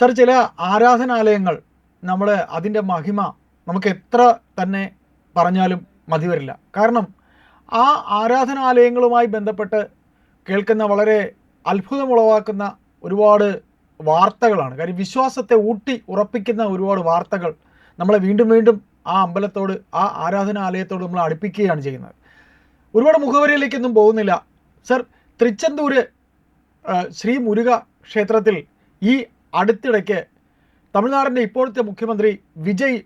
Sir, ചില ആരാധനാലയങ്ങൾ നമ്മൾ അതിൻ്റെ മഹിമ നമുക്ക് എത്ര തന്നെ പറഞ്ഞാലും മതി വരില്ല. കാരണം ആ ആരാധനാലയങ്ങളുമായി ബന്ധപ്പെട്ട് കേൾക്കുന്ന വളരെ അത്ഭുതമുളവാക്കുന്ന ഒരുപാട് വാർത്തകളാണ്. കാര്യം വിശ്വാസത്തെ ഊട്ടി ഉറപ്പിക്കുന്ന ഒരുപാട് വാർത്തകൾ നമ്മളെ വീണ്ടും വീണ്ടും ആ അമ്പലത്തോട്, ആ ആരാധനാലയത്തോട് നമ്മൾ അടുപ്പിക്കുകയാണ് ചെയ്യുന്നത്. ഒരുപാട് മുഖവരിയിലേക്കൊന്നും പോകുന്നില്ല. സർ, തൃച്ചെന്തൂർ ശ്രീ മുരുക ക്ഷേത്രത്തിൽ ഈ അടുത്തിടയ്ക്ക് തമിഴ്നാടിൻ്റെ ഇപ്പോഴത്തെ മുഖ്യമന്ത്രി വിജയ്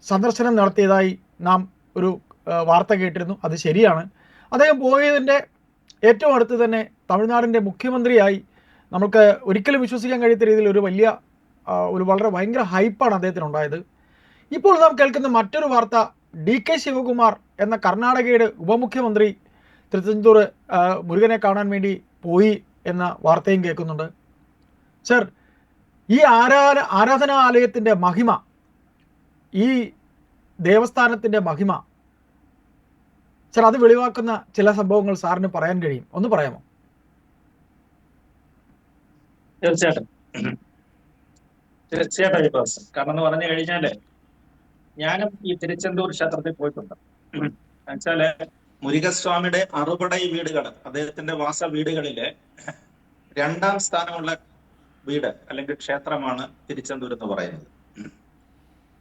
സന്ദർശനം നടത്തിയതായി നാം ഒരു വാർത്ത കേട്ടിരുന്നു. അത് ശരിയാണ്. അദ്ദേഹം പോയതിൻ്റെ ഏറ്റവും അടുത്ത് തന്നെ തമിഴ്നാടിൻ്റെ മുഖ്യമന്ത്രിയായി നമുക്ക് ഒരിക്കലും വിശ്വസിക്കാൻ കഴിയാത്ത രീതിയിൽ ഒരു വളരെ ഭയങ്കര ഹൈപ്പാണ് അദ്ദേഹത്തിനുണ്ടായത്. ഇപ്പോൾ നാം കേൾക്കുന്ന മറ്റൊരു വാർത്ത, DK ശിവകുമാർ എന്ന കർണാടകയുടെ ഉപമുഖ്യമന്ത്രി തൃച്ചെന്തൂർ മുരുകനെ കാണാൻ വേണ്ടി പോയി എന്ന വാർത്തയും കേൾക്കുന്നുണ്ട്. സർ, ഈ ആരാധനാലയത്തിൻ്റെ മഹിമ, ഈ ദേവസ്ഥാനത്തിൻ്റെ മഹിമ സർ, അത് വെളിവാക്കുന്ന ചില സംഭവങ്ങൾ സാറിന് പറയാൻ കഴിയും. ഒന്ന് പറയാമോ? തീർച്ചയായിട്ടും കാരണം എന്ന് പറഞ്ഞു കഴിഞ്ഞാല് ഞാനും ഈ തിരുച്ചെന്തൂർ ക്ഷേത്രത്തിൽ പോയിട്ടുണ്ട്. എന്നുവെച്ചാല് മുരുകസ്വാമിയുടെ അറുപടൈ വീടുകൾ, അദ്ദേഹത്തിന്റെ വാസ വീടുകളിലെ 2ാം സ്ഥാനമുള്ള വീട് അല്ലെങ്കിൽ ക്ഷേത്രമാണ് തിരുച്ചെന്തൂർ എന്ന് പറയുന്നത്.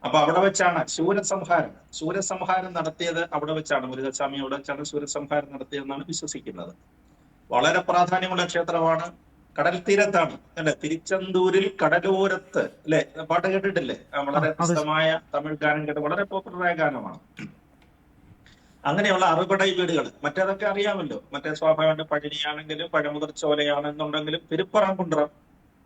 അപ്പൊ അവിടെ വെച്ചാണ് ശൂരസംഹാരം നടത്തിയത്. അവിടെ വെച്ചാണ് മുരുകസ്വാമി അവിടെ വെച്ചാണ് ശൂരസംഹാരം നടത്തിയതെന്നാണ് വിശ്വസിക്കുന്നത്. വളരെ പ്രാധാന്യമുള്ള ക്ഷേത്രമാണ്. കടൽ തീരത്താണ് അല്ലെ, തിരുച്ചെന്തൂരിൽ കടലോരത്ത് അല്ലെ, പാട്ട് കേട്ടിട്ടില്ലേ? വളരെ പ്രസിദ്ധമായ തമിഴ് ഗാനം കേട്ട്, വളരെ പോപ്പുലറായ ഗാനമാണ്. അങ്ങനെയുള്ള അറുപടൈ വീടുകൾ, മറ്റേതൊക്കെ അറിയാമല്ലോ, മറ്റേ സ്വാഭാവിക പഴനിയാണെങ്കിലും പഴമുതിർച്ചോലയാണെന്നുണ്ടെങ്കിലും തിരുപ്പറംകുണ്ട്രം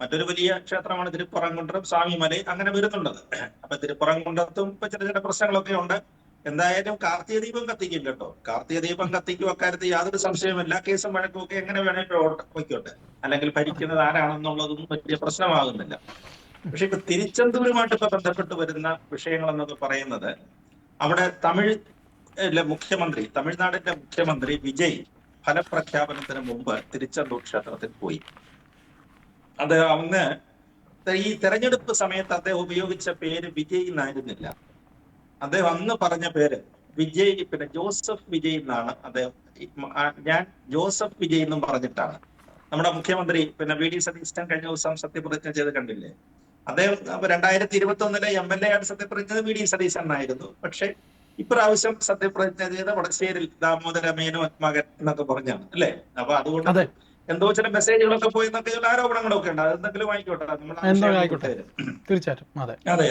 മറ്റൊരു വലിയ ക്ഷേത്രമാണ്. തിരുപ്പറംകുണ്ട്രം, സ്വാമിമലൈ, അങ്ങനെ വരുന്നുണ്ടത്. അപ്പൊ തിരുപ്പറംകുണ്ട്രത്തും ഇപ്പൊ ചില പ്രശ്നങ്ങളൊക്കെ ഉണ്ട്. എന്തായാലും കാർത്തിക ദീപം കത്തിക്കും കേട്ടോ. കാർത്തിക ദീപം കത്തിക്കും, അക്കാര്യത്തിൽ യാതൊരു സംശയമില്ല. കേസും വഴക്കും ഒക്കെ എങ്ങനെ വേണമെങ്കിൽ വയ്ക്കോട്ടെ, അല്ലെങ്കിൽ ഭരിക്കുന്നത് ആരാണെന്നുള്ളതൊന്നും വലിയ പ്രശ്നമാകുന്നില്ല. പക്ഷെ ഇപ്പൊ തിരുച്ചെന്തൂരുമായിട്ട് ഇപ്പൊ ബന്ധപ്പെട്ട് വരുന്ന വിഷയങ്ങൾ എന്നൊക്കെ പറയുന്നത്, അവിടെ തമിഴ്നാടിന്റെ മുഖ്യമന്ത്രി വിജയ് ഫലപ്രഖ്യാപനത്തിന് മുമ്പ് തിരുച്ചെന്തൂർ ക്ഷേത്രത്തിൽ പോയി. അത് അന്ന് ഈ തെരഞ്ഞെടുപ്പ് സമയത്ത് അദ്ദേഹം ഉപയോഗിച്ച പേര് വിജയ് എന്നായിരുന്നില്ല. അദ്ദേഹം അന്ന് പറഞ്ഞ പേര് വിജയ്, പിന്നെ ജോസഫ് വിജയ് എന്നാണ് അദ്ദേഹം. ഞാൻ ജോസഫ് വിജയ് എന്നും പറഞ്ഞിട്ടാണ്. നമ്മുടെ മുഖ്യമന്ത്രി പിന്നെ VD സതീശൻ കഴിഞ്ഞ ദിവസം സത്യപ്രതിജ്ഞ ചെയ്ത് കണ്ടില്ലേ? അദ്ദേഹം 2021 MLA ആയിട്ട് സത്യപ്രതിജ്ഞ ചെയ്ത് VD സതീശൻ എന്നായിരുന്നു. പക്ഷെ ഇപ്രാവശ്യം സത്യപ്രതിജ്ഞ ചെയ്ത വടശ്ശേരിൽ ദാമോദര മേനോൻ മകൻ എന്നൊക്കെ പറഞ്ഞാണ് അല്ലേ? അപ്പൊ അതുകൊണ്ട് എന്തോ ചില മെസ്സേജുകളൊക്കെ പോയി എന്നൊക്കെ ചില ആരോപണങ്ങളൊക്കെ ഉണ്ട്. അതെന്തെങ്കിലും ആയിക്കോട്ടെ, തീർച്ചയായിട്ടും. അതെ.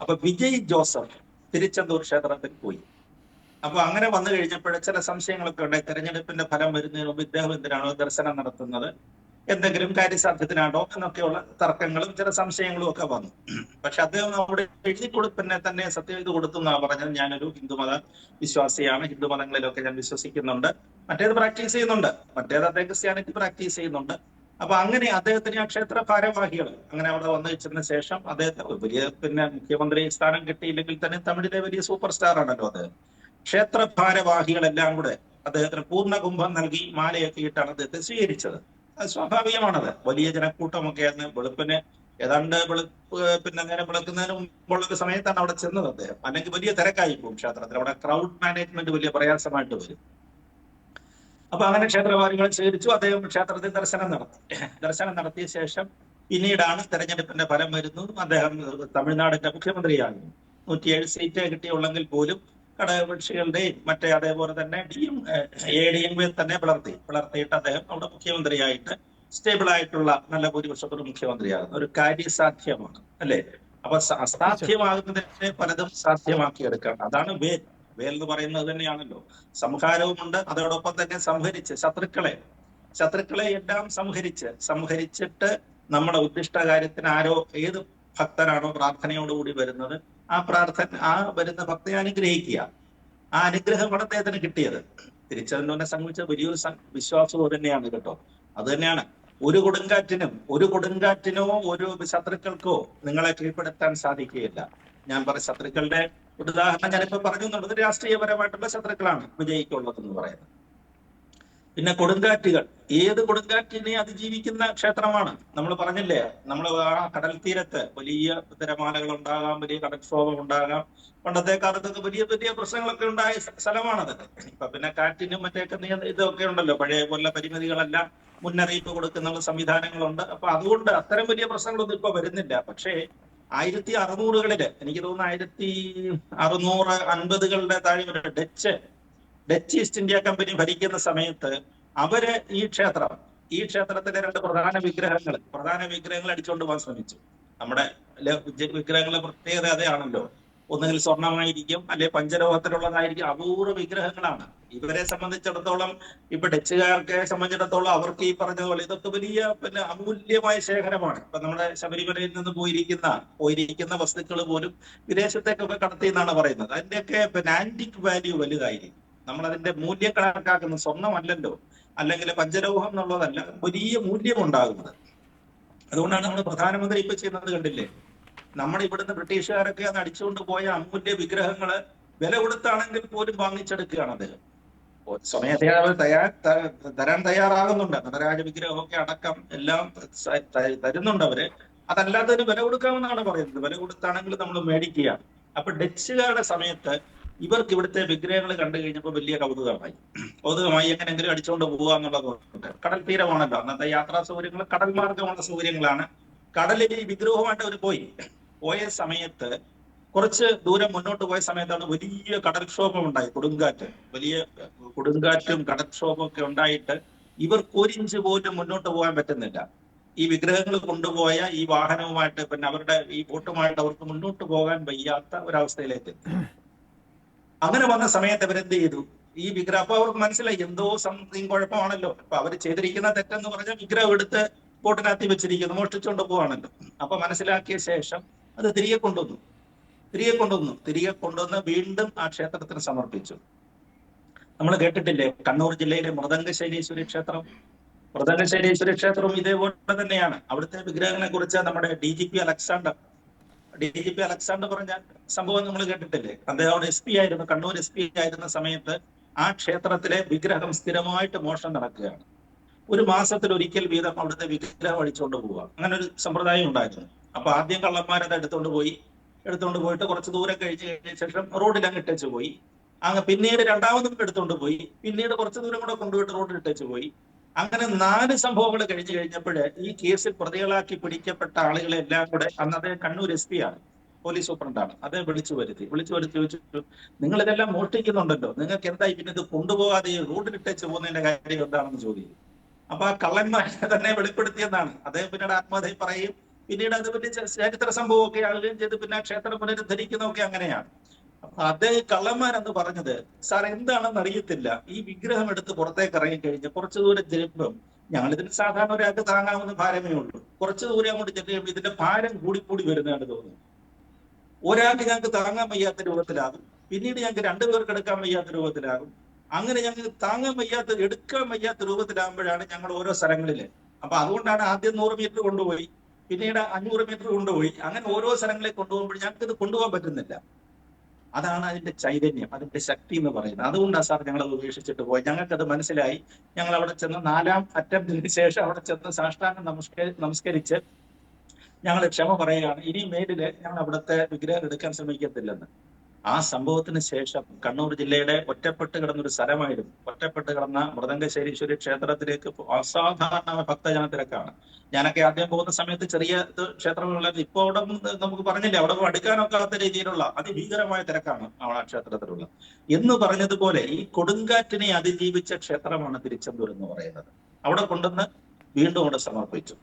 അപ്പൊ വിജയ് ജോസഫ് തിരുച്ചെന്തൂർ ക്ഷേത്രത്തിൽ പോയി. അപ്പൊ അങ്ങനെ വന്നു കഴിഞ്ഞപ്പോൾ ചില സംശയങ്ങളൊക്കെ ഉണ്ടായി. തെരഞ്ഞെടുപ്പിന്റെ ഫലം വരുന്നതിന് മുമ്പ് ഇദ്ദേഹം എന്തിനാണോ ദർശനം നടത്തുന്നത്, എന്തെങ്കിലും കാര്യസാധ്യത്തിനാണോ എന്നൊക്കെയുള്ള തർക്കങ്ങളും ചില സംശയങ്ങളും ഒക്കെ വന്നു. പക്ഷെ അദ്ദേഹം അവിടെ എഴുതി കൊടുപ്പിനെ തന്നെ സത്യം ചെയ്ത് കൊടുത്തു എന്നാണ് പറഞ്ഞത്. ഞാനൊരു ഹിന്ദുമത വിശ്വാസിയാണ്, ഹിന്ദുമതങ്ങളിലൊക്കെ ഞാൻ വിശ്വസിക്കുന്നുണ്ട്, മറ്റേത് പ്രാക്ടീസ് ചെയ്യുന്നുണ്ട്, മറ്റേത് അദ്ദേഹം ക്രിസ്ത്യാനിറ്റി പ്രാക്ടീസ് ചെയ്യുന്നുണ്ട്. അപ്പൊ അങ്ങനെ അദ്ദേഹത്തിന് ആ ക്ഷേത്ര ഭാരവാഹികൾ അങ്ങനെ അവിടെ വന്നു വെച്ചതിന് ശേഷം അദ്ദേഹത്തെ വലിയ പിന്നെ മുഖ്യമന്ത്രി സ്ഥാനം കിട്ടിയില്ലെങ്കിൽ തന്നെ തമിഴിലെ വലിയ സൂപ്പർ സ്റ്റാർ ആണല്ലോ അദ്ദേഹം. ക്ഷേത്ര ഭാരവാഹികളെല്ലാം കൂടെ അദ്ദേഹത്തിന് പൂർണ്ണകുംഭം നൽകി മാലയൊക്കെ ഇട്ടാണ് അദ്ദേഹത്തെ സ്വീകരിച്ചത്. അത് സ്വാഭാവികമാണത്. വലിയ ജനക്കൂട്ടമൊക്കെ ആയിരുന്നു. വെളുപ്പിന് ഏതാണ്ട് പിന്നെ നേരം വിളക്കുന്നതിന് മുമ്പുള്ള ഒരു സമയത്താണ് അവിടെ ചെന്നത് അദ്ദേഹം. അല്ലെങ്കിൽ വലിയ തിരക്കായി പോകും ക്ഷേത്രത്തിൽ. അവിടെ ക്രൗഡ് മാനേജ്മെന്റ് വലിയ പ്രയാസമായിട്ട് വരും. അപ്പൊ അങ്ങനെ ക്ഷേത്രവാദികളെ സ്വീകരിച്ചു. അദ്ദേഹം ക്ഷേത്രത്തിൽ ദർശനം നടത്തിയ ശേഷം പിന്നീടാണ് തെരഞ്ഞെടുപ്പിന്റെ ഫലം വരുന്നതും അദ്ദേഹം തമിഴ്നാടിന്റെ മുഖ്യമന്ത്രിയാകുന്നു. 107 സീറ്റ് കിട്ടിയുള്ളെങ്കിൽ പോലും ഘടകകക്ഷികളുടെയും മറ്റേ അതേപോലെ തന്നെ ADMK തന്നെ പിളർത്തിയിട്ട് അദ്ദേഹം അവിടെ മുഖ്യമന്ത്രിയായിട്ട് സ്റ്റേബിൾ ആയിട്ടുള്ള നല്ല ഭൂരിപക്ഷത്തോട് മുഖ്യമന്ത്രിയാകുന്നു. ഒരു കാര്യസാധ്യമാണ് അല്ലെ? അപ്പൊ അസാധ്യമാകുന്നതിനെ പലതും സാധ്യമാക്കിയെടുക്കണം. അതാണ് വേൽ എന്ന് പറയുന്നത് തന്നെയാണല്ലോ. സംഹാരവുമുണ്ട്, അതോടൊപ്പം തന്നെ സംഹരിച്ച് ശത്രുക്കളെ എല്ലാം സംഹരിച്ചിട്ട് നമ്മുടെ ഉദ്ദിഷ്ട കാര്യത്തിന് ഏത് ഭക്തനാണോ പ്രാർത്ഥനയോടുകൂടി വരുന്നത്, ആ വരുന്ന ഭക്തനെ അനുഗ്രഹിക്കുക. ആ അനുഗ്രഹമാണ് അദ്ദേഹത്തിന് കിട്ടിയത്. തിരുച്ചെന്തൂരിനെ സംബന്ധിച്ച വലിയൊരു വിശ്വാസവും തന്നെയാണ് കേട്ടോ. അത് തന്നെയാണ്. ഒരു കൊടുങ്കാറ്റിനോ ഒരു ശത്രുക്കൾക്കോ നിങ്ങളെ കീഴ്പ്പെടുത്താൻ സാധിക്കുകയില്ല. ഞാൻ പറഞ്ഞ ശത്രുക്കളുടെ ഒരു ഉദാഹരണം ഞാനിപ്പോ പറഞ്ഞു എന്നുള്ളത് രാഷ്ട്രീയപരമായിട്ടുള്ള ശത്രുക്കളാണ് വിജയിക്കുള്ളതെന്ന് പറയുന്നത്. പിന്നെ കൊടുങ്കാറ്റുകൾ, ഏത് കൊടുങ്കാറ്റിനെ അതിജീവിക്കുന്ന ക്ഷേത്രമാണ്. നമ്മൾ പറഞ്ഞില്ലേ, നമ്മൾ ആ കടൽ തീരത്ത് വലിയ തിരമാലകൾ ഉണ്ടാകാം, വലിയ കടൽക്ഷോഭം ഉണ്ടാകാം. പണ്ടത്തെ കാലത്തൊക്കെ വലിയ വലിയ പ്രശ്നങ്ങളൊക്കെ ഉണ്ടായ സ്ഥലമാണത്. ഇപ്പൊ പിന്നെ കാറ്റിനും മറ്റേക്കെ ഇതൊക്കെ ഉണ്ടല്ലോ, പഴയ പോലെ പരിമിതികളല്ല, മുന്നറിയിപ്പ് കൊടുക്കുന്ന സംവിധാനങ്ങളുണ്ട്. അപ്പൊ അതുകൊണ്ട് അത്തരം വലിയ പ്രശ്നങ്ങളൊന്നും ഇപ്പൊ വരുന്നില്ല. പക്ഷേ 1600-കളില്, എനിക്ക് തോന്നുന്നു 1650-കളുടെ താഴെ ഡച്ച് ഈസ്റ്റ് ഇന്ത്യ കമ്പനി ഭരിക്കുന്ന സമയത്ത് അവര് ഈ ക്ഷേത്രത്തിലെ രണ്ട് പ്രധാന വിഗ്രഹങ്ങൾ അടിച്ചുകൊണ്ട് പോകാൻ ശ്രമിച്ചു. നമ്മുടെ വിഗ്രഹങ്ങളുടെ പ്രത്യേകത അതാണല്ലോ, ഒന്നുകിൽ സ്വർണമായിരിക്കും, അല്ലെ പഞ്ചലോഹത്തിലുള്ളതായിരിക്കും. അപൂർവ വിഗ്രഹങ്ങളാണ്. ഇവരെ സംബന്ധിച്ചിടത്തോളം, ഇപ്പൊ ഡച്ചുകാർക്ക് സംബന്ധിച്ചിടത്തോളം അവർക്ക് ഈ പറഞ്ഞതുപോലെ ഇതൊക്കെ വലിയ പിന്നെ അമൂല്യമായ ശേഖരമാണ്. ഇപ്പൊ നമ്മുടെ ശബരിമലയിൽ നിന്ന് പോയിരിക്കുന്ന വസ്തുക്കൾ പോലും വിദേശത്തേക്കൊക്കെ കടത്തി എന്നാണ് പറയുന്നത്. അതിന്റെയൊക്കെ പിന്നെ ആന്റിക് വാല്യൂ വലുതായിരിക്കും. നമ്മൾ അതിന്റെ മൂല്യം കണക്കാക്കുന്നത് സ്വർണ്ണമല്ലല്ലോ, അല്ലെങ്കിൽ പഞ്ചലോഹം എന്നുള്ളതല്ല, വലിയ മൂല്യം ഉണ്ടാകുന്നത്. അതുകൊണ്ടാണ് നമ്മുടെ പ്രധാനമന്ത്രി ഇപ്പൊ ചെയ്യുന്നത് കണ്ടില്ലേ, നമ്മുടെ ഇവിടുന്ന് ബ്രിട്ടീഷുകാരൊക്കെ അത് അടിച്ചുകൊണ്ട് പോയ അമൂല്യ വിഗ്രഹങ്ങള് വില കൊടുത്താണെങ്കിൽ പോലും വാങ്ങിച്ചെടുക്കുകയാണ് അദ്ദേഹം. സ്വമേധയാ അവർ തരാൻ തയ്യാറാകുന്നുണ്ട്. നടരാജ വിഗ്രഹമൊക്കെ അടക്കം എല്ലാം തരുന്നുണ്ട് അവര്. അതല്ലാത്തതിന് വില കൊടുക്കാമെന്നാണ് പറയുന്നത്. വില കൊടുത്താണെങ്കിൽ നമ്മൾ മേടിക്കുക. അപ്പൊ ഡച്ചുകാരുടെ സമയത്ത് ഇവർക്ക് ഇവിടുത്തെ വിഗ്രഹങ്ങൾ കണ്ടു കഴിഞ്ഞപ്പോൾ വലിയ കൗതുകമായി എങ്ങനെങ്കിലും അടിച്ചുകൊണ്ട് പോവുക എന്നുള്ളത്. കടൽ തീരമാണല്ലോ, അന്നത്തെ യാത്രാ സൗകര്യങ്ങൾ കടൽ മാർഗമുള്ള സൗകര്യങ്ങളാണ്. കടലിൽ ഈ വിഗ്രഹമായിട്ട് അവർ പോയ സമയത്ത്, കുറച്ച് ദൂരം മുന്നോട്ട് പോയ സമയത്താണ് വലിയ കടൽക്ഷോഭം ഉണ്ടായി. വലിയ കൊടുങ്കാറ്റും കടൽക്ഷോഭം ഒക്കെ ഉണ്ടായിട്ട് ഇവർക്ക് 1 ഇഞ്ച് പോലും മുന്നോട്ട് പോകാൻ പറ്റുന്നില്ല. ഈ വിഗ്രഹങ്ങൾ കൊണ്ടുപോയ ഈ വാഹനവുമായിട്ട്, പിന്നെ അവരുടെ ഈ ബോട്ടുമായിട്ട് അവർക്ക് മുന്നോട്ട് പോകാൻ വയ്യാത്ത ഒരവസ്ഥയിലേക്ക് എത്തി. അങ്ങനെ വന്ന സമയത്ത് അവരെന്ത് ചെയ്തു, ഈ വിഗ്രഹം, അപ്പൊ അവർക്ക് മനസ്സിലായി എന്തോ സംതിങ് കുഴപ്പമാണല്ലോ. അപ്പൊ അവർ ചെയ്തിരിക്കുന്ന തെറ്റെന്ന് പറഞ്ഞാൽ വിഗ്രഹം എടുത്ത് ബോട്ടിനകത്ത് വെച്ചിരിക്കുന്നു, മോഷ്ടിച്ചുകൊണ്ട് പോവാണല്ലോ. അപ്പൊ മനസ്സിലാക്കിയ ശേഷം അത് തിരികെ കൊണ്ടുവന്ന് വീണ്ടും ആ ക്ഷേത്രത്തിന് സമർപ്പിച്ചു. നമ്മൾ കേട്ടിട്ടില്ലേ, കണ്ണൂർ ജില്ലയിലെ മൃദംഗശൈലീശ്വരി ക്ഷേത്രവും ഇതേപോലെ തന്നെയാണ്. അവിടുത്തെ വിഗ്രഹങ്ങളെ കുറിച്ച് നമ്മുടെ DGP അലക്സാണ്ടർ പറഞ്ഞ സംഭവം നമ്മൾ കേട്ടിട്ടില്ലേ. അദ്ദേഹം അവിടെ SP ആയിരുന്നു, കണ്ണൂർ SP ആയിരുന്ന സമയത്ത് ആ ക്ഷേത്രത്തിലെ വിഗ്രഹം സ്ഥിരമായിട്ട് മോഷണം നടക്കുകയാണ്. 1 മാസത്തിൽ ഒരിക്കൽ വീതം അവിടുത്തെ വിഗ്രഹം അടിച്ചുകൊണ്ട് പോവുക, അങ്ങനെ ഒരു സമ്പ്രദായം ഉണ്ടായിരുന്നു. അപ്പൊ ആദ്യം കള്ളന്മാരത് എടുത്തുകൊണ്ട് പോയിട്ട് കുറച്ച് ദൂരം കഴിഞ്ഞ ശേഷം റോഡിൽ അങ്ങ് ഇട്ടേച്ച് പോയി. പിന്നീട് രണ്ടാമതും എടുത്തുകൊണ്ട് പോയി, പിന്നീട് കുറച്ച് ദൂരം കൂടെ കൊണ്ടുപോയിട്ട് റോഡിൽ ഇട്ടേച്ച് പോയി. അങ്ങനെ 4 സംഭവങ്ങൾ കഴിഞ്ഞപ്പോഴ് ഈ കേസിൽ പ്രതികളാക്കി പിടിക്കപ്പെട്ട ആളുകളെല്ലാം കൂടെ, അന്നത്തെ കണ്ണൂർ SP ആണ്, പോലീസ് സൂപ്രണ്ടാണ്, അതേ വിളിച്ചു വരുത്തി ചോദിച്ചു, നിങ്ങൾ ഇതെല്ലാം മോഷ്ടിക്കുന്നുണ്ടല്ലോ, നിങ്ങൾക്ക് എന്തായി പിന്നെ ഇത് കൊണ്ടുപോകാതെ റോഡിലിട്ടേച്ച് പോകുന്നതിന്റെ കാര്യം എന്താണെന്ന് ചോദിക്കും. അപ്പൊ ആ കള്ളന്മാരെ തന്നെ വെളിപ്പെടുത്തിയെന്നാണ്. അദ്ദേഹം പിന്നീട് ആത്മഹത്യ പറയും, പിന്നീട് അത് വലിയ ചരിത്ര സംഭവമൊക്കെ ആവുകയും ചെയ്ത്, പിന്നെ ക്ഷേത്രം പുനരുദ്ധരിക്കുന്നതൊക്കെ അങ്ങനെയാണ്. അപ്പൊ അദ്ദേഹം കള്ളന്മാരെന്ന് പറഞ്ഞത്, സാർ എന്താണെന്ന് അറിയത്തില്ല, ഈ വിഗ്രഹം എടുത്ത് പുറത്തേക്ക് ഇറങ്ങിക്കഴിഞ്ഞ് കുറച്ചു ദൂരം ചെല്ലുമ്പം, ഞങ്ങളിതിന് സാധാരണ ഒരാൾക്ക് താങ്ങാവുന്ന ഭാരമേ ഉള്ളൂ, കുറച്ചു ദൂരം അങ്ങോട്ട് ചെല്ലുമ്പോൾ ഇതിന്റെ ഭാരം കൂടി വരുന്നതാണ് തോന്നുന്നു. ഒരാൾക്ക് ഞങ്ങൾക്ക് താങ്ങാൻ വയ്യാത്ത രൂപത്തിലാകും, പിന്നീട് ഞങ്ങൾക്ക് 2 പേർക്ക് എടുക്കാൻ വയ്യാത്ത രൂപത്തിലാകും. അങ്ങനെ ഞങ്ങൾക്ക് എടുക്കാൻ വയ്യാത്ത രൂപത്തിലാകുമ്പോഴാണ് ഞങ്ങൾ ഓരോ സ്ഥലങ്ങളില്. അപ്പൊ അതുകൊണ്ടാണ് ആദ്യം 100 മീറ്റർ കൊണ്ടുപോയി, പിന്നീട് 500 മീറ്റർ കൊണ്ടുപോയി, അങ്ങനെ ഓരോ സ്ഥലങ്ങളിൽ കൊണ്ടുപോകുമ്പോൾ ഞങ്ങൾക്ക് ഇത് കൊണ്ടുപോകാൻ പറ്റുന്നില്ല. അതാണ് അതിന്റെ ചൈതന്യം, അതിന്റെ ശക്തി എന്ന് പറയുന്നത്. അതുകൊണ്ടാണ് സാർ ഞങ്ങളത് ഉപേക്ഷിച്ചിട്ട് പോയി. ഞങ്ങൾക്കത് മനസ്സിലായി. ഞങ്ങൾ അവിടെ ചെന്ന് 4ാം അറ്റംപ്റ്റിന് ശേഷം അവിടെ ചെന്ന് സാഷ്ടാംഗം നമസ്കരിച്ച് ഞങ്ങൾ ക്ഷമ പറയുകയാണ്, ഇനി മേലില് ഞങ്ങൾ അവിടുത്തെ വിഗ്രഹം എടുക്കാൻ ശ്രമിക്കത്തില്ലെന്ന്. ആ സംഭവത്തിന് ശേഷം കണ്ണൂർ ജില്ലയുടെ ഒറ്റപ്പെട്ട് കിടന്ന ഒരു സ്ഥലമായിരുന്നു. ഒറ്റപ്പെട്ട് കിടന്ന മൃദംഗശൈലീശ്വരി ക്ഷേത്രത്തിലേക്ക് അസാധാരണ ഭക്തജന തിരക്കാണ്. ഞാനൊക്കെ ആദ്യം പോകുന്ന സമയത്ത് ചെറിയ ക്ഷേത്രങ്ങളിലായിരുന്നു. ഇപ്പൊ അവിടെ നമുക്ക് പറഞ്ഞില്ലേ, അവിടെ അടുക്കാനൊക്കാത്ത രീതിയിലുള്ള അതിഭീകരമായ തിരക്കാണ് ആ ക്ഷേത്രത്തിലുള്ള. എന്ന് പറഞ്ഞതുപോലെ ഈ കൊടുങ്കാറ്റിനെ അതിജീവിച്ച ക്ഷേത്രമാണ് തിരുച്ചെന്തൂർ എന്ന് പറയുന്നത്. അവിടെ കൊണ്ടുവന്ന് വീണ്ടും അവിടെ സമർപ്പിച്ചു.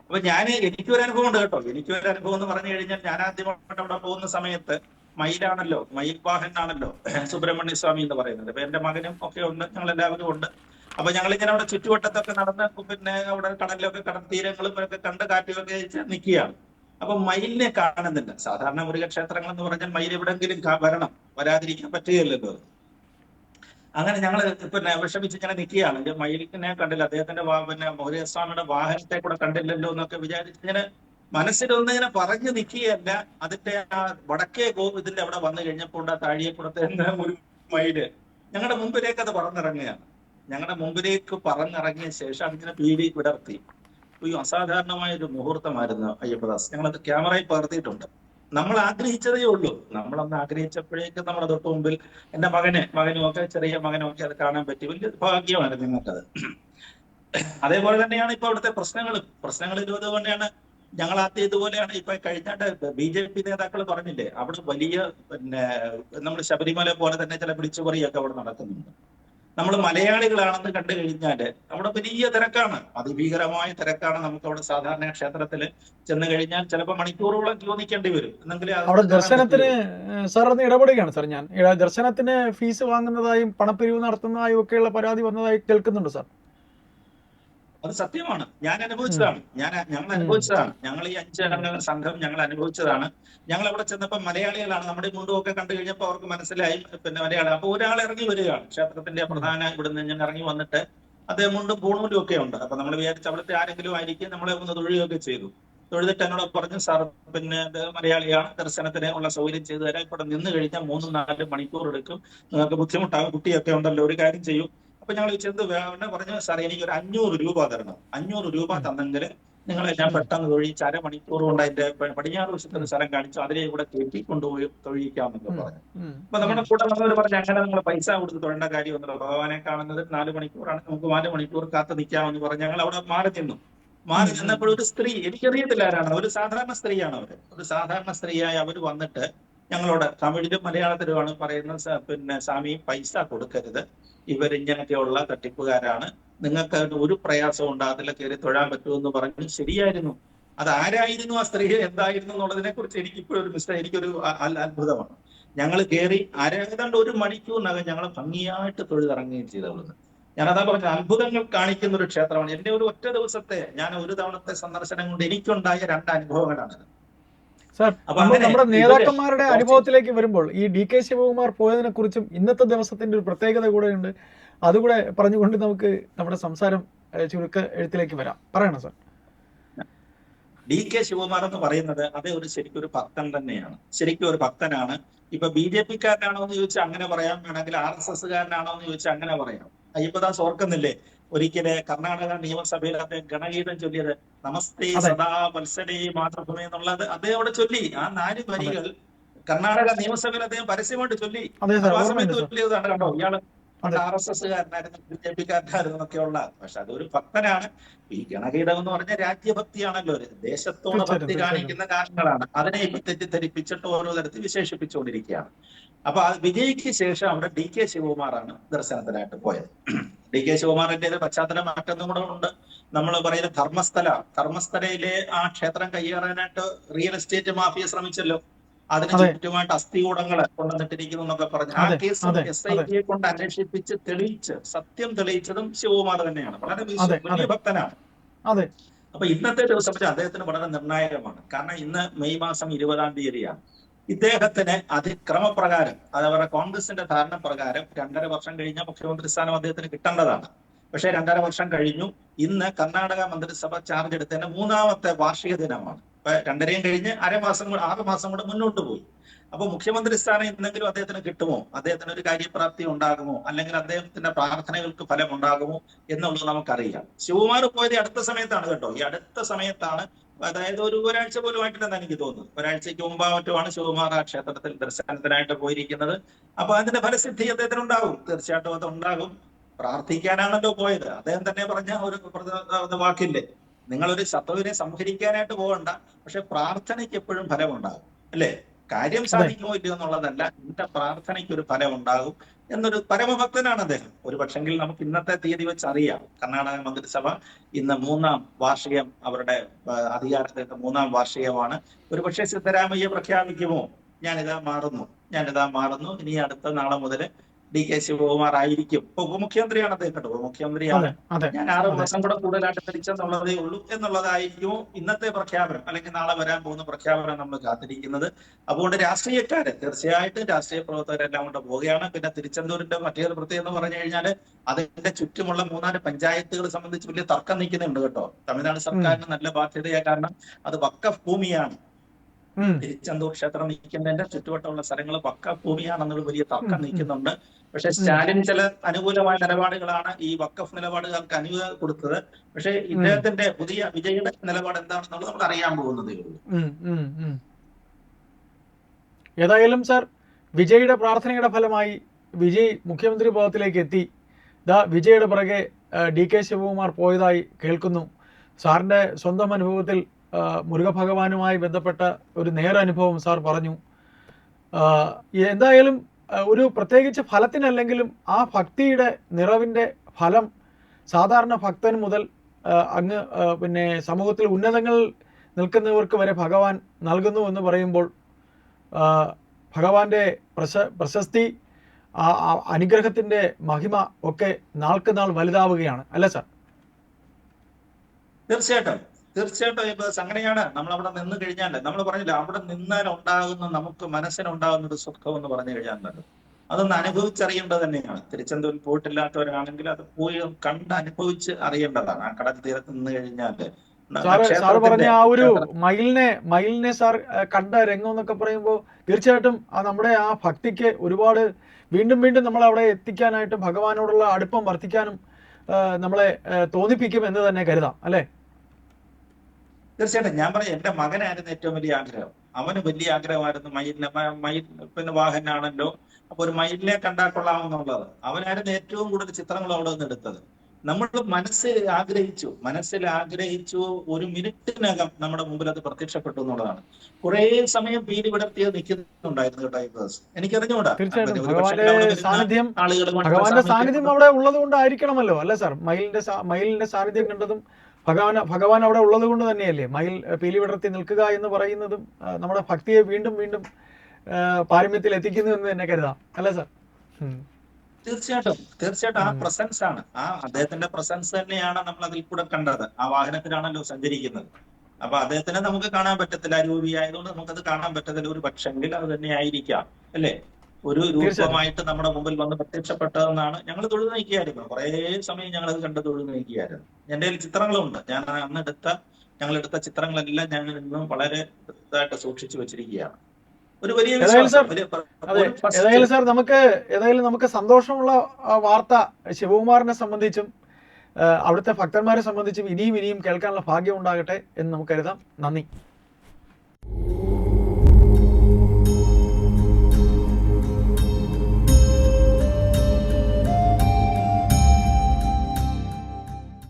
അപ്പൊ എനിക്കൊരു അനുഭവം ഉണ്ട് കേട്ടോ. എനിക്കൊരു അനുഭവം എന്ന് പറഞ്ഞു കഴിഞ്ഞാൽ, ഞാൻ ആദ്യമായിട്ട് അവിടെ പോകുന്ന സമയത്ത് മയിൽ വാഹനാണല്ലോ സുബ്രഹ്മണ്യ സ്വാമി എന്ന് പറയുന്നത്. അപ്പൊ എന്റെ മകനും ഒക്കെ ഉണ്ട്, ഞങ്ങൾ എല്ലാവരും ഉണ്ട്. അപ്പൊ ഞങ്ങളിങ്ങനെ അവിടെ ചുറ്റുവട്ടത്തൊക്കെ നടന്ന്, പിന്നെ അവിടെ കടലിലൊക്കെ കടൽത്തീരങ്ങളും ഒക്കെ കണ്ട് കാറ്റുമൊക്കെ നിൽക്കുകയാണ്. അപ്പൊ മയിലിനെ കാണുന്നില്ല. സാധാരണ മൃഗക്ഷേത്രങ്ങൾ എന്ന് പറഞ്ഞാൽ മയിൽ എവിടെങ്കിലും വരാതിരിക്കാൻ പറ്റുകയില്ലല്ലോ. അങ്ങനെ ഞങ്ങള് പിന്നെ വിഷമിച്ച് ഇങ്ങനെ നിൽക്കുകയാണ്. മയിലിനെ കണ്ടില്ല, അദ്ദേഹത്തിന്റെ പിന്നെ മോഹനസ്വാമിയുടെ വാഹനത്തെ കൂടെ കണ്ടില്ലല്ലോ എന്നൊക്കെ വിചാരിച്ച് ഇങ്ങനെ മനസ്സിലൊന്നിങ്ങനെ പറഞ്ഞു നിൽക്കുകയല്ല. അതിന്റെ ആ വടക്കേ ഇതിന്റെ അവിടെ വന്നു കഴിഞ്ഞപ്പോൾ താഴിയെപ്പുറത്തെ ഒരു മയില് ഞങ്ങളുടെ മുമ്പിലേക്ക് അത് പറന്നിറങ്ങുകയാണ്. ഞങ്ങളുടെ മുമ്പിലേക്ക് പറന്നിറങ്ങിയ ശേഷം അതിങ്ങനെ പീടി വിടർത്തി. ഈ അസാധാരണമായ ഒരു മുഹൂർത്തമായിരുന്നു അയ്യപ്പദാസ്. ഞങ്ങളത് ക്യാമറയിൽ പകർത്തിയിട്ടുണ്ട്. നമ്മൾ ആഗ്രഹിച്ചതേ ഉള്ളൂ. നമ്മളന്ന് ആഗ്രഹിച്ചപ്പോഴേക്കും നമ്മുടെ തൊട്ട് മുമ്പിൽ എന്റെ മകനും ഒക്കെ, ചെറിയ മകനും ഒക്കെ അത് കാണാൻ പറ്റി. വലിയ ഭാഗ്യമാണ് നിങ്ങൾക്കത്. അതേപോലെ തന്നെയാണ് ഇപ്പൊ അവിടുത്തെ പ്രശ്നങ്ങൾ ഇതുപോലെയാണ്. ഞങ്ങൾ ആദ്യം ഇതുപോലെയാണ്. ഇപ്പൊ കഴിഞ്ഞാട്ട് BJP നേതാക്കൾ പറഞ്ഞില്ലേ, അവിടെ വലിയ നമ്മൾ ശബരിമല പോലെ തന്നെ ചില പിടിച്ചുപറിയൊക്കെ അവിടെ നടക്കുന്നുണ്ട്. നമ്മൾ മലയാളികളാണെന്ന് കണ്ടു കഴിഞ്ഞാല് അവിടെ വലിയ തിരക്കാണ്, അതിഭീകരമായ തിരക്കാണ്. നമുക്ക് അവിടെ സാധാരണ ക്ഷേത്രത്തിൽ ചെന്ന് കഴിഞ്ഞാൽ ചിലപ്പോൾ മണിക്കൂറുകളോളം ക്യൂ നിൽക്കേണ്ടി വരും. എന്നെങ്കിലും അവിടെ ദർശനത്തിന് സാർ ഒന്ന് ഇടപെടുകയാണ് സാർ. ഞാൻ ദർശനത്തിന് ഫീസ് വാങ്ങുന്നതായും പണപ്പിരിവ് നടത്തുന്നതായും ഒക്കെയുള്ള പരാതി വന്നതായി കേൾക്കുന്നുണ്ട് സാർ. അത് സത്യമാണ്. ഞാൻ അനുഭവിച്ചതാണ്. ഞങ്ങൾ അനുഭവിച്ചതാണ്. ഞങ്ങൾ ഈ 5 അംഗ സംഘം ഞങ്ങൾ അനുഭവിച്ചതാണ്. ഞങ്ങൾ അവിടെ ചെന്നപ്പോൾ മലയാളികളാണ്. നമ്മുടെ മുണ്ടുമൊക്കെ കണ്ടു കഴിഞ്ഞപ്പോൾ അവർക്ക് മനസ്സിലായി മലയാളം. അപ്പൊ ഒരാൾ ഇറങ്ങി വരികയാണ്, ക്ഷേത്രത്തിന്റെ പ്രധാന ഇവിടുന്ന് ഞാൻ ഇറങ്ങി വന്നിട്ട് അദ്ദേഹം മുണ്ടും പൂണൂലും ഒക്കെ ഉണ്ട്. അപ്പൊ നമ്മൾ വിചാരിച്ച് അവിടുത്തെ ആരെങ്കിലും ആയിരിക്കും. നമ്മളെ ഒന്ന് തൊഴുകയൊക്കെ ചെയ്തു. തൊഴുതിട്ട് എന്നോട് പറഞ്ഞു, സാർ മലയാളിയാണ്, ദർശനത്തിന് ഉള്ള സൗകര്യം ചെയ്തു തരാം. ഇവിടെ നിന്ന് കഴിഞ്ഞാൽ 3-4 മണിക്കൂർ എടുക്കും, നിങ്ങൾക്ക് ബുദ്ധിമുട്ടാകും, കുട്ടിയൊക്കെ ഉണ്ടല്ലോ, ഒരു കാര്യം ചെയ്യും. അപ്പൊ ഞങ്ങൾ ചെന്ന് പറഞ്ഞു, സാർ എനിക്ക് ഒരു 500 രൂപ തരണം. 500 രൂപ തന്നെങ്കിൽ നിങ്ങളെല്ലാം പെട്ടെന്ന് തൊഴിച്ച് 1/2 മണിക്കൂർ കൊണ്ട് അതിന്റെ പടിഞ്ഞാറ് വശത്തൊരു സ്ഥലം കാണിച്ചു, അതിലേക്ക് കൂടെ കയറ്റി കൊണ്ടുപോയി തൊഴിക്കാമെന്നൊക്കെ പറഞ്ഞു. അപ്പൊ നമ്മുടെ കൂടെ വന്നവർ പറഞ്ഞു, അങ്ങനെ നമ്മൾ പൈസ കൊടുത്ത് തൊഴേണ്ട കാര്യമൊന്നുമില്ല, ഭഗവാനെ കാണുന്നത് 4 മണിക്കൂറാണ്, നമുക്ക് 4 മണിക്കൂർ കാത്തു നിൽക്കാമെന്ന് പറഞ്ഞ് ഞങ്ങൾ അവിടെ മാറി ചെന്നപ്പോൾ ഒരു സ്ത്രീ, എനിക്കറിയത്തില്ല ആരാണ്, ഒരു സാധാരണ സ്ത്രീയാണ് അവര്. ഒരു സാധാരണ സ്ത്രീയായി അവർ വന്നിട്ട് ഞങ്ങളോട് തമിഴിലും മലയാളത്തിലുമാണ് പറയുന്നത്, സ്വാമി പൈസ കൊടുക്കരുത്, ഇവരിങ്ങനെയൊക്കെയുള്ള തട്ടിപ്പുകാരാണ്, നിങ്ങൾക്ക് ഒരു പ്രയാസം ഉണ്ടാകത്തില്ല, കയറി തൊഴാൻ പറ്റുമെന്ന് പറഞ്ഞു. ശരിയായിരുന്നു. അത് ആരായിരുന്നു ആ സ്ത്രീ, എന്തായിരുന്നു എന്നുള്ളതിനെ കുറിച്ച് എനിക്കൊരു അത്ഭുതമാണ്. ഞങ്ങൾ കയറി ഏതാണ്ട് 1 മണിക്കൂറിനകം ഞങ്ങൾ ഭംഗിയായിട്ട് തൊഴുതിറങ്ങുകയും ചെയ്തു അവിടുന്ന്. ഞാനതാ പറഞ്ഞ അത്ഭുതങ്ങൾ കാണിക്കുന്ന ഒരു ക്ഷേത്രമാണ്. എന്റെ ഒരു ഒറ്റ ദിവസത്തെ, ഞാൻ ഒരു തവണത്തെ സന്ദർശനം കൊണ്ട് എനിക്കുണ്ടായ 2 അനുഭവങ്ങളാണ്. സാർ, നമ്മുടെ നേതാക്കന്മാരുടെ അനുഭവത്തിലേക്ക് വരുമ്പോൾ ഈ DK ശിവകുമാർ പോയതിനെ കുറിച്ചും ഇന്നത്തെ ദിവസത്തിന്റെ ഒരു പ്രത്യേകത കൂടെ ഉണ്ട്. അതുകൂടെ പറഞ്ഞുകൊണ്ട് നമുക്ക് നമ്മുടെ സംസാരം ചുരുക്ക എഴുത്തിലേക്ക് വരാം. പറയണം സാർ. DK ശിവകുമാർ എന്ന് പറയുന്നത് ശരിക്കും ഒരു ഭക്തൻ തന്നെയാണ്. ശരിക്കും ഒരു ഭക്തനാണ്. ഇപ്പൊ BJP-കാരനാണോ എന്ന് ചോദിച്ചാൽ അങ്ങനെ പറയാം, വേണമെങ്കിൽ RSS-കാരനാണോ എന്ന് ചോദിച്ചാൽ അങ്ങനെ പറയാം. അയ്യപ്പദാസ് ഓർക്കുന്നില്ലേ, ഒരിക്കല് കർണാടക നിയമസഭയിൽ അദ്ദേഹം ഗണഗീതം ചൊല്ലിയത്, നമസ്തേ സദാ വത്സലേ മാതൃഭൂമി എന്നുള്ളത് അദ്ദേഹം അവിടെ ചൊല്ലി. ആ 4 വരികൾ കർണാടക നിയമസഭയിൽ അദ്ദേഹം പരസ്യമായിട്ട് ചൊല്ലി. ആ സമയത്ത് ചൊല്ലിയതാണ്. കണ്ടോ, ഇയാള് RSS-കാരനായിരുന്നു, BJP-കാരനായിരുന്നു എന്നൊക്കെയുള്ള. പക്ഷെ അതൊരു ഭക്തനാണ്. ഈ ഗണഗീതം എന്ന് പറഞ്ഞ രാജ്യഭക്തിയാണല്ലോ, ഒരു ദേശത്തോട് ഭക്തി കാണിക്കുന്ന കാര്യങ്ങളാണ്. അതിനെ ഇപ്പൊ തെറ്റിദ്ധരിപ്പിച്ചിട്ട് ഓരോ തരത്തിൽ വിശേഷിപ്പിച്ചുകൊണ്ടിരിക്കുകയാണ്. അപ്പൊ വിജയ്ക്ക് ശേഷം അവിടെ DK ശിവകുമാറാണ് ദർശനത്തിനായിട്ട് പോയത്. DK ശിവകുമാറിന്റെ പശ്ചാത്തലം മറ്റൊന്നും കൂടെ ഉണ്ട്. നമ്മൾ പറയുന്ന ധർമ്മസ്ഥലയിലെ ആ ക്ഷേത്രം കയ്യേറാനായിട്ട് റിയൽ എസ്റ്റേറ്റ് മാഫിയ ശ്രമിച്ചല്ലോ. അതിന് ചുറ്റുമായിട്ട് അസ്ഥികൂടങ്ങള് കൊണ്ടുവന്നിട്ടിരിക്കുന്നു എന്നൊക്കെ പറഞ്ഞു. ആ കേസ് SIT കൊണ്ട് അന്വേഷിപ്പിച്ച് സത്യം തെളിയിച്ചതും ശിവകുമാർ തന്നെയാണ്. വളരെ വലിയ ഭക്തനാണ്. അപ്പൊ ഇന്നത്തെ ദിവസം അദ്ദേഹത്തിന് വളരെ നിർണായകമാണ്. കാരണം ഇന്ന് മെയ് മാസം 20-ാം തീയതിയാണ്. ഇദ്ദേഹത്തിന് ക്രമപ്രകാരം, അതവരുടെ കോൺഗ്രസിന്റെ ധാരണ പ്രകാരം 2.5 വർഷം കഴിഞ്ഞാൽ മുഖ്യമന്ത്രി സ്ഥാനം അദ്ദേഹത്തിന് കിട്ടേണ്ടതാണ്. പക്ഷെ 2.5 വർഷം കഴിഞ്ഞു. ഇന്ന് കർണാടക മന്ത്രിസഭ ചാർജ് എടുത്തതിന്റെ 3ാമത്തെ വാർഷിക ദിനമാണ്. 2.5 കഴിഞ്ഞ് 6 മാസം കൂടെ മുന്നോട്ട് പോയി. അപ്പൊ മുഖ്യമന്ത്രി സ്ഥാനം എന്തെങ്കിലും അദ്ദേഹത്തിന് കിട്ടുമോ, അദ്ദേഹത്തിന് ഒരു കാര്യപ്രാപ്തി ഉണ്ടാകുമോ, അല്ലെങ്കിൽ അദ്ദേഹത്തിന്റെ പ്രാർത്ഥനകൾക്ക് ഫലം ഉണ്ടാകുമോ എന്നുള്ളത് നമുക്കറിയാം. ശിവകുമാർ പോയത് അടുത്ത സമയത്താണ് കേട്ടോ. ഈ അടുത്ത സമയത്താണ്, അതായത് ഒരാഴ്ച പോലും ആയിട്ടില്ലെന്ന് എനിക്ക് തോന്നുന്നു. ഒരാഴ്ചയ്ക്ക് മുമ്പോ മറ്റുമാണ് ശിവകുമാർ ആ ക്ഷേത്രത്തിൽ ദർശനത്തിനായിട്ട് പോയിരിക്കുന്നത്. അപ്പൊ അതിന്റെ ഫലസിദ്ധി അദ്ദേഹത്തിന് ഉണ്ടാകും, തീർച്ചയായിട്ടും അത് ഉണ്ടാകും. പ്രാർത്ഥിക്കാനാണല്ലോ പോയത്. അദ്ദേഹം തന്നെ പറഞ്ഞ ഒരു വാക്കില്ലേ, നിങ്ങളൊരു ശത്രുവിനെ സംഹരിക്കാനായിട്ട് പോകണ്ട, പക്ഷെ പ്രാർത്ഥനയ്ക്ക് എപ്പോഴും ഫലം ഉണ്ടാകും, അല്ലേ? കാര്യം സാധിക്കുമോ ഇല്ലയോ എന്നുള്ളതല്ല, എന്റെ പ്രാർത്ഥനയ്ക്ക് ഒരു ഫലം ഉണ്ടാകും എന്നൊരു പരമഭക്തനാണ് അദ്ദേഹം. ഒരു പക്ഷെങ്കിൽ നമുക്ക് ഇന്നത്തെ തീയതി വെച്ച് അറിയാം, കർണാടക മന്ത്രിസഭ ഇന്ന് 3ാം വാർഷികം, അവരുടെ അധികാരത്തിന്റെ 3ാം വാർഷികമാണ്. ഒരു പക്ഷേ സിദ്ധരാമയ്യ പ്രഖ്യാപിക്കുമോ, ഞാനിതാ മാറുന്നു, ഇനി അടുത്ത നാളെ മുതൽ DK ശിവകുമാർ ആയിരിക്കും. ഇപ്പൊ ഉപമുഖ്യമന്ത്രിയാണ് അദ്ദേഹം കേട്ടോ, ഉപമുഖ്യമന്ത്രിയാണ്. ഞാൻ 6 മാസം കൂടെ കൂടുതലായിട്ട് ഭരിച്ചെന്നുള്ളതേ ഉള്ളൂ എന്നുള്ളതായിരിക്കും ഇന്നത്തെ പ്രഖ്യാപനം, അല്ലെങ്കിൽ നാളെ വരാൻ പോകുന്ന പ്രഖ്യാപനം നമ്മൾ കാത്തിരിക്കുന്നത്. അതുകൊണ്ട് രാഷ്ട്രീയക്കാര്, തീർച്ചയായിട്ടും രാഷ്ട്രീയ പ്രവർത്തകരെല്ലാം കൊണ്ട് പോവുകയാണ്. പിന്നെ തിരുച്ചെന്തൂരിന്റെ മറ്റൊരു പ്രത്യേകത എന്ന് പറഞ്ഞു കഴിഞ്ഞാൽ അതിന്റെ ചുറ്റുമുള്ള 3-4 പഞ്ചായത്തുകൾ സംബന്ധിച്ച് വലിയ തർക്കം നിൽക്കുന്നുണ്ട് കേട്ടോ. തമിഴ്നാട് സർക്കാരിന് നല്ല ബാധ്യതയായ കാരണം അത് വഖഫ് ഭൂമിയാണ്. തിരുച്ചെന്തൂർ ക്ഷേത്രം നിൽക്കുന്നതിന്റെ ചുറ്റുവട്ടമുള്ള സ്ഥലങ്ങൾ വഖഫ് ഭൂമിയാണെന്നുള്ള വലിയ തർക്കം നിൽക്കുന്നുണ്ട്. പക്ഷെ സ്റ്റാലിൻ ചില അനുകൂലമായ നിലപാടുകളാണ് ഈ വഖഫ് നിലപാടുകാർക്ക് അനുകൂലം കൊടുത്തത്. പക്ഷെ ഇദ്ദേഹത്തിന്റെ വിജയുടെ നിലപാട് എന്താണെന്നുള്ളത് നമ്മൾ അറിയാൻ പോകുന്നതേ ഉള്ളൂ. ഏതായാലും സാർ, വിജയുടെ പ്രാർത്ഥനയുടെ ഫലമായി വിജയ് മുഖ്യമന്ത്രി പദത്തിലേക്ക് എത്തി. വിജയുടെ പിറകെ DK ശിവകുമാർ പോയതായി കേൾക്കുന്നു. സാറിൻ്റെ സ്വന്തം അനുഭവത്തിൽ മുരുകഭഗവാനുമായി ബന്ധപ്പെട്ട ഒരു നേരനുഭവം സാർ പറഞ്ഞു. എന്തായാലും ഒരു പ്രത്യേകിച്ച് ഫലത്തിനല്ലെങ്കിലും ആ ഭക്തിയുടെ നിറവിൻ്റെ ഫലം സാധാരണ ഭക്തൻ മുതൽ അങ്ങ് പിന്നെ സമൂഹത്തിൽ ഉന്നതങ്ങൾ നിൽക്കുന്നവർക്ക് വരെ ഭഗവാൻ നൽകുന്നു എന്ന് പറയുമ്പോൾ ഭഗവാന്റെ പ്രശസ്തി, അനുഗ്രഹത്തിൻ്റെ മഹിമ ഒക്കെ നാൾക്ക് നാൾ വലുതാവുകയാണ് അല്ലേ സാർ? തീർച്ചയായിട്ടും ഇപ്പൊ അങ്ങനെയാണ്. നമ്മൾ അവിടെ നിന്ന് കഴിഞ്ഞാൽ, നമ്മൾ പറഞ്ഞില്ല, അവിടെ നിന്നാൽ ഉണ്ടാകുന്ന നമുക്ക് മനസ്സിനുണ്ടാകുന്ന ഒരു സുഖം എന്ന് പറഞ്ഞു കഴിഞ്ഞാൽ അതൊന്ന് അനുഭവിച്ചറിയേണ്ടത് തന്നെയാണ്. തിരുച്ചെന്തൂരിൽ പോയിട്ടില്ലാത്തവരാണെങ്കിൽ അത് പോയി കണ്ട് അനുഭവിച്ച് അറിയേണ്ടതാണ്. ആ കടൽ തീരത്ത് നിന്ന് കഴിഞ്ഞാൽ സാർ പറഞ്ഞ ആ ഒരു മയിലിനെ സാർ കണ്ട രംഗം എന്നൊക്കെ പറയുമ്പോൾ തീർച്ചയായിട്ടും നമ്മുടെ ആ ഭക്തിക്ക് ഒരുപാട് വീണ്ടും വീണ്ടും നമ്മളെ അവിടെ എത്തിക്കാനായിട്ട് ഭഗവാനോടുള്ള അടുപ്പം വർദ്ധിക്കാനും നമ്മളെ തോന്നിപ്പിക്കും എന്ന് തന്നെ കരുതാം അല്ലേ? തീർച്ചയായിട്ടും. ഞാൻ പറയാം, എന്റെ മകനായിരുന്നു ഏറ്റവും വലിയ ആഗ്രഹം. അവന് വലിയ ആഗ്രഹമായിരുന്നു മയിൽ പിന്നെ വാഹനാണല്ലോ, അപ്പൊ ഒരു മയിലിനെ കണ്ടാൽ കൊള്ളാമെന്നുള്ളത്. അവനായിരുന്നു ഏറ്റവും കൂടുതൽ ചിത്രങ്ങൾ അവിടെ നിന്ന് എടുത്തത്. നമ്മൾ മനസ്സിൽ ആഗ്രഹിച്ചു ഒരു മിനിറ്റിനകം നമ്മുടെ മുമ്പിൽ അത് പ്രത്യക്ഷപ്പെട്ടു എന്നുള്ളതാണ്. കുറെ സമയം പീലി വിടർത്തിയത് നിൽക്കുന്നുണ്ടായിരുന്നു കേട്ടോ. എനിക്കറിഞ്ഞൂടാ, ഭഗവാന്റെ സാന്നിധ്യം അവിടെ ഉള്ളത് കൊണ്ടായിരിക്കണമല്ലോ അല്ലേ സാർ? മയിലിന്റെ സാന്നിധ്യം കണ്ടതും ഭഗവാൻ അവിടെ ഉള്ളത് കൊണ്ട് തന്നെയല്ലേ മയിൽ പീലി വിടർത്തി നിൽക്കുക എന്ന് പറയുന്നതും നമ്മുടെ ഭക്തിയെ വീണ്ടും വീണ്ടും പാരമ്യത്തിൽ എത്തിക്കുന്നു എന്ന് തന്നെ കരുതാം അല്ലേ സാർ? തീർച്ചയായിട്ടും ആ പ്രസൻസ് ആണ്, ആ അദ്ദേഹത്തിന്റെ പ്രസൻസ് തന്നെയാണ് നമ്മൾ അതിൽ കൂടെ കണ്ടത്. ആ വാഹനത്തിലാണല്ലോ സഞ്ചരിക്കുന്നത്. അപ്പൊ അദ്ദേഹത്തിനെ നമുക്ക് കാണാൻ പറ്റത്തില്ല, രൂപിയായതുകൊണ്ട് നമുക്കത് കാണാൻ പറ്റത്തില്ല. ഒരു പക്ഷെങ്കിൽ അത് തന്നെ ആയിരിക്കാം അല്ലേ, ഒരു രൂപമായിട്ട് നമ്മുടെ മുമ്പിൽ വന്ന് പ്രത്യക്ഷപ്പെട്ടതെന്നാണ്. ഞങ്ങൾ തൊഴുതു നീക്കിയായിരുന്നു, കുറെ സമയം ഞങ്ങളത് കണ്ട് തൊഴുതു നീക്കിയായിരുന്നു. എന്റെ കയ്യിൽ ചിത്രങ്ങളുണ്ട്. ഞാൻ ഞങ്ങളെടുത്ത ചിത്രങ്ങളെല്ലാം ഞങ്ങൾ ഇന്നും വളരെ ഇതായിട്ട് സൂക്ഷിച്ചു വെച്ചിരിക്കുകയാണ്. ഒരു വലിയ ഏതായാലും സാർ നമുക്ക് സന്തോഷമുള്ള വാർത്ത ശിവകുമാറിനെ സംബന്ധിച്ചും അവിടുത്തെ ഭക്തന്മാരെ സംബന്ധിച്ചും ഇനിയും കേൾക്കാനുള്ള ഭാഗ്യം ഉണ്ടാകട്ടെ എന്ന് നമുക്ക് കരുതാം. നന്ദി.